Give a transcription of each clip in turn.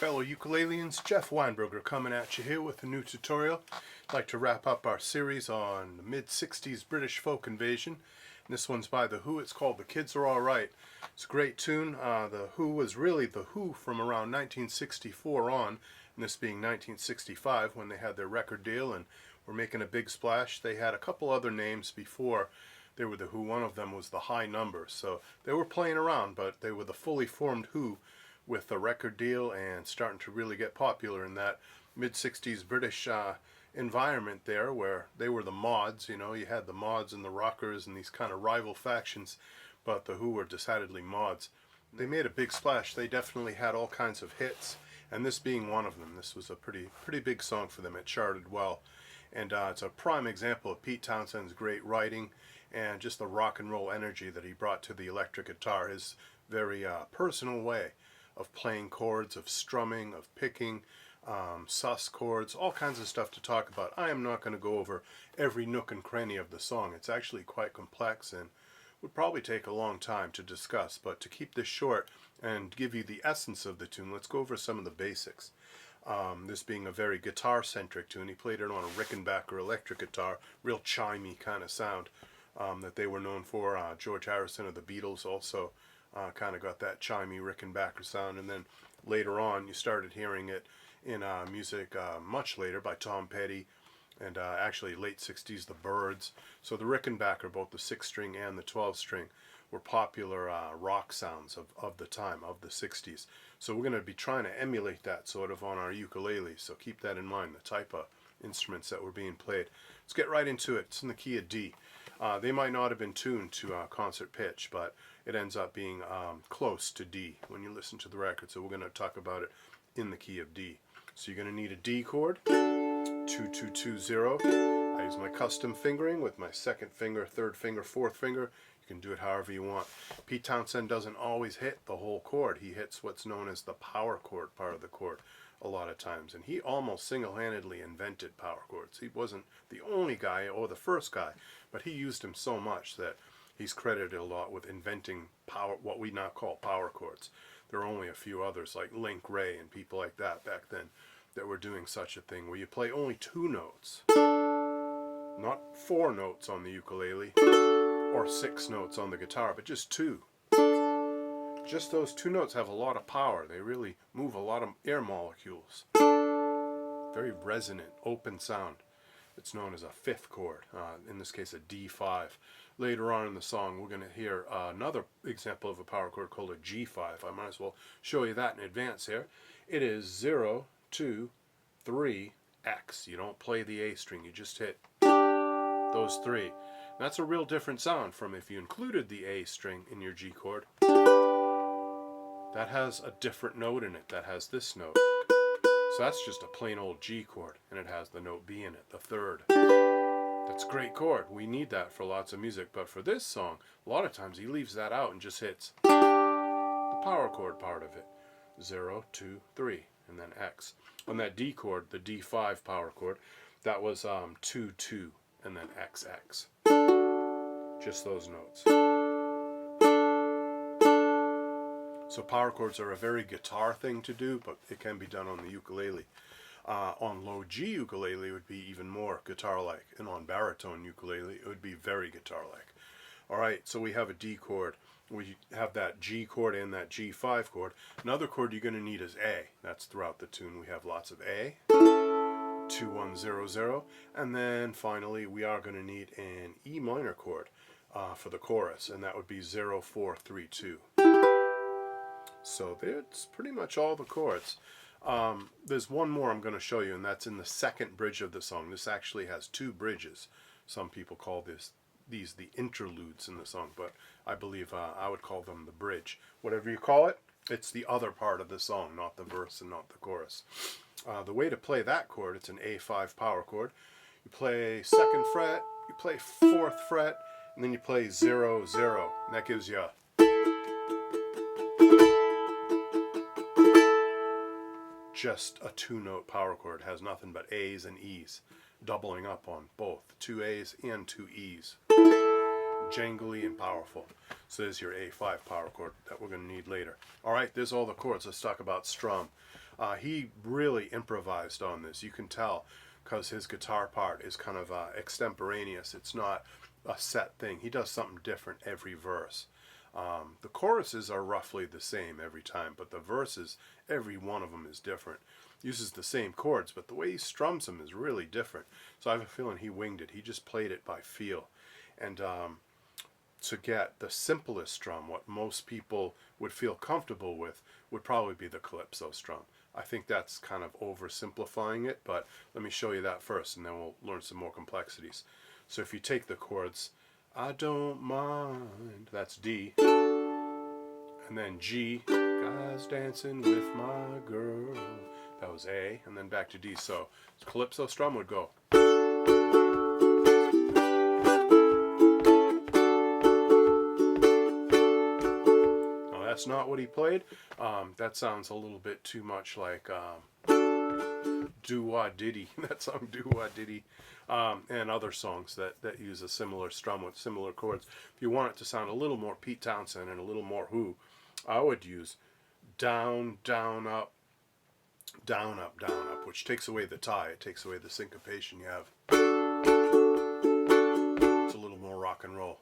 fellow ukuleleans, Jeff Weinberger coming at you here with a new tutorial. I'd like to wrap up our series on the mid-60s British folk invasion. And this one's by The Who. It's called The Kids Are Alright. It's a great tune. The Who was really The Who from around 1964 on, and this being 1965 when they had their record deal and were making a big splash. They had a couple other names before they were The Who. One of them was The High Number. So they were playing around, but they were the fully formed Who with a record deal and starting to really get popular in that mid-60s British environment there, where they were the mods. You know, you had the mods and the rockers and these kind of rival factions, but the Who were decidedly mods. They made a big splash. They definitely had all kinds of hits, and this being one of them. This was a pretty big song for them. It charted well, and it's a prime example of Pete Townshend's great writing and just the rock and roll energy that he brought to the electric guitar. His very personal way of playing chords, of strumming, of picking, sus chords, all kinds of stuff to talk about. I am not going to go over every nook and cranny of the song. It's actually quite complex and would probably take a long time to discuss, but to keep this short and give you the essence of the tune, let's go over some of the basics. This being a very guitar-centric tune, he played it on a Rickenbacker electric guitar, real chimey kind of sound that they were known for. George Harrison of the Beatles also kind of got that chimey Rickenbacker sound, and then later on you started hearing it in music much later by Tom Petty, and actually late 60s the Byrds. So the Rickenbacker, both the 6-string and the 12-string, were popular rock sounds of the time, of the 60s. So we're going to be trying to emulate that sort of on our ukulele, so keep that in mind, the type of instruments that were being played. Let's get right into it. It's in the key of D. They might not have been tuned to concert pitch, but it ends up being close to D when you listen to the record. So we're going to talk about it in the key of D. So you're going to need a D chord, 2-2-2-0. I use my custom fingering with my second finger, third finger, fourth finger. You can do it however you want. Pete Townshend doesn't always hit the whole chord. He hits what's known as the power chord part of the chord a lot of times, and he almost single-handedly invented power chords. He wasn't the only guy or the first guy, but he used them so much that he's credited a lot with inventing power, what we now call power chords. There are only a few others like Link Wray and people like that back then that were doing such a thing, where you play only 2 notes, not 4 notes on the ukulele or 6 notes on the guitar, but just 2. Just those 2 notes have a lot of power. They really move a lot of air molecules. Very resonant, open sound. It's known as a 5th chord, in this case a D5. Later on in the song we're going to hear another example of a power chord called a G5. I might as well show you that in advance here. It is 0, 2, 3, X. You don't play the A string, you just hit those 3. And that's a real different sound from if you included the A string in your G chord. That has a different note in it. That has this note. So that's just a plain old G chord, and it has the note B in it, the 3rd. That's a great chord. We need that for lots of music, but for this song, a lot of times he leaves that out and just hits the power chord part of it. 0, 2, 3, and then X. On that D chord, the D5 power chord, that was 2, 2, and then XX. Just those notes. So power chords are a very guitar thing to do, but it can be done on the ukulele. On low G ukulele it would be even more guitar-like, and on baritone ukulele it would be very guitar-like. Alright, so we have a D chord. We have that G chord and that G5 chord. Another chord you're going to need is A. That's throughout the tune. We have lots of A, 2, 1, 0, 0, and then finally we are going to need an E minor chord for the chorus, and that would be 0, 4, 3, 2. So that's pretty much all the chords. There's one more I'm going to show you, and that's in the second bridge of the song. This actually has 2 bridges. Some people call these the interludes in the song, but I believe I would call them the bridge. Whatever you call it, it's the other part of the song, not the verse and not the chorus. The way to play that chord, it's an A5 power chord. You play 2nd fret, you play 4th fret, and then you play 0, 0. And that gives you just a 2-note power chord. It has nothing but A's and E's, doubling up on both 2 A's and 2 E's. Jangly and powerful. So there's your A5 power chord that we're going to need later. Alright, there's all the chords. Let's talk about strum. He really improvised on this. You can tell because his guitar part is kind of extemporaneous. It's not a set thing. He does something different every verse. The choruses are roughly the same every time, but the verses, every one of them is different. Uses the same chords, but the way he strums them is really different. So I have a feeling he winged it. He just played it by feel. And to get the simplest strum, what most people would feel comfortable with, would probably be the Calypso Strum. I think that's kind of oversimplifying it, but let me show you that first, and then we'll learn some more complexities. So if you take the chords, I don't mind, that's D, and then G, guys dancing with my girl, that was A, and then back to D. So Calypso Strum would go. Now that's not what he played. That sounds a little bit too much like Do-Wah-Diddy, that song Do-Wah-Diddy, and other songs that use a similar strum with similar chords. If you want it to sound a little more Pete Townshend and a little more Who, I would use down, down, up, down, up, down, up, which takes away the tie. It takes away the syncopation you have. It's a little more rock and roll.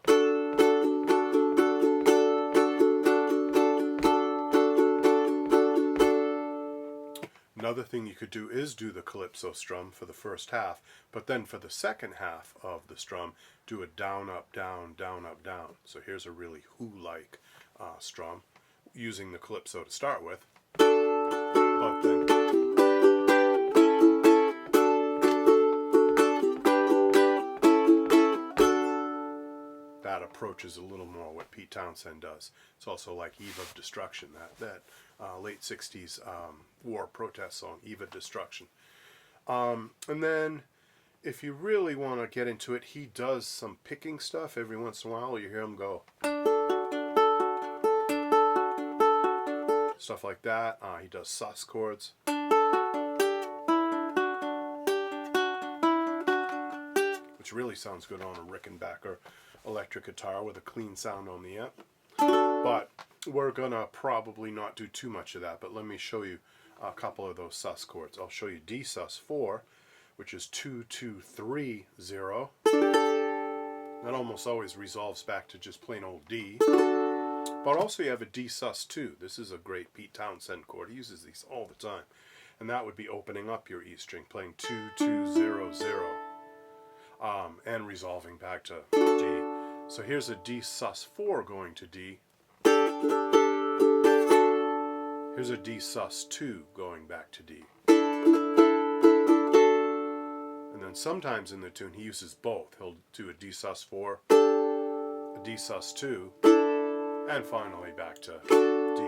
Another thing you could do is do the Calypso Strum for the first half, but then for the second half of the strum, do a down, up, down, down, up, down. So here's a really Who-like strum, using the Calypso to start with, but then that approaches a little more what Pete Townshend does. It's also like Eve of Destruction, that late 60s war protest song, Eve of Destruction. And then if you really want to get into it, he does some picking stuff every once in a while. You hear him go. Stuff like that. He does sus chords. Which really sounds good on a Rickenbacker electric guitar with a clean sound on the amp. But we're gonna probably not do too much of that, but let me show you a couple of those sus chords. I'll show you D sus4, which is 2 2 3 0. That almost always resolves back to just plain old D. But also you have a D sus2. This is a great Pete Townshend chord. He uses these all the time. And that would be opening up your E string, playing 2 2 0 0. And resolving back to D. So here's a D sus4 going to D. Here's a D sus2 going back to D. And then sometimes in the tune he uses both. He'll do a D sus4, a D sus2, and finally back to D.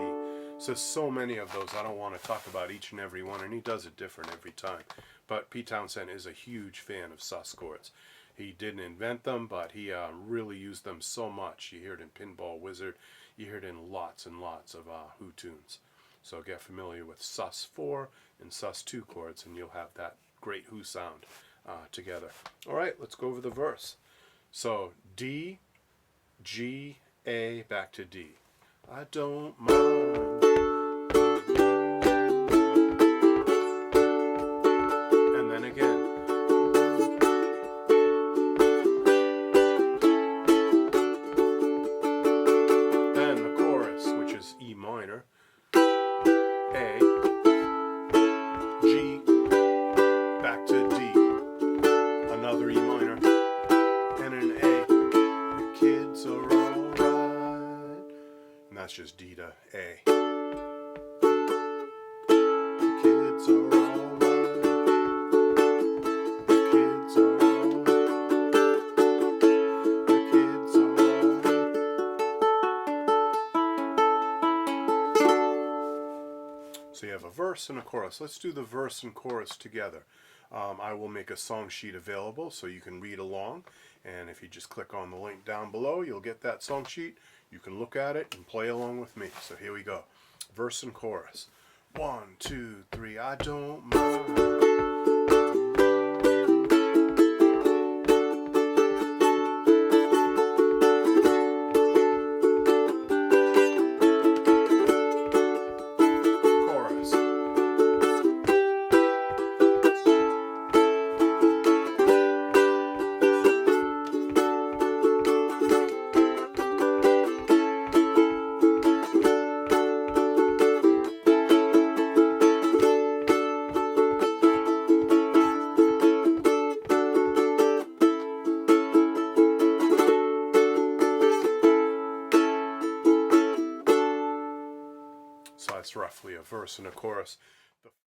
So many of those, I don't want to talk about each and every one, and he does it different every time. But Pete Townshend is a huge fan of sus chords. He didn't invent them, but he really used them so much. You hear it in Pinball Wizard. You hear it in lots and lots of Who tunes. So get familiar with sus4 and sus2 chords, and you'll have that great Who sound together. All right, let's go over the verse. So D, G, A, back to D. I don't mind. And then again. E minor, A, G, back to D, another E minor, and an A. The kids are alright, and that's just D to A. The kids are alright. The kids are alright. The kids are alright. So you have a verse and a chorus. Let's do the verse and chorus together. I will make a song sheet available so you can read along. And if you just click on the link down below, you'll get that song sheet. You can look at it and play along with me. So here we go. Verse and chorus. 1, 2, 3, I don't mind. So that's roughly a verse and a chorus.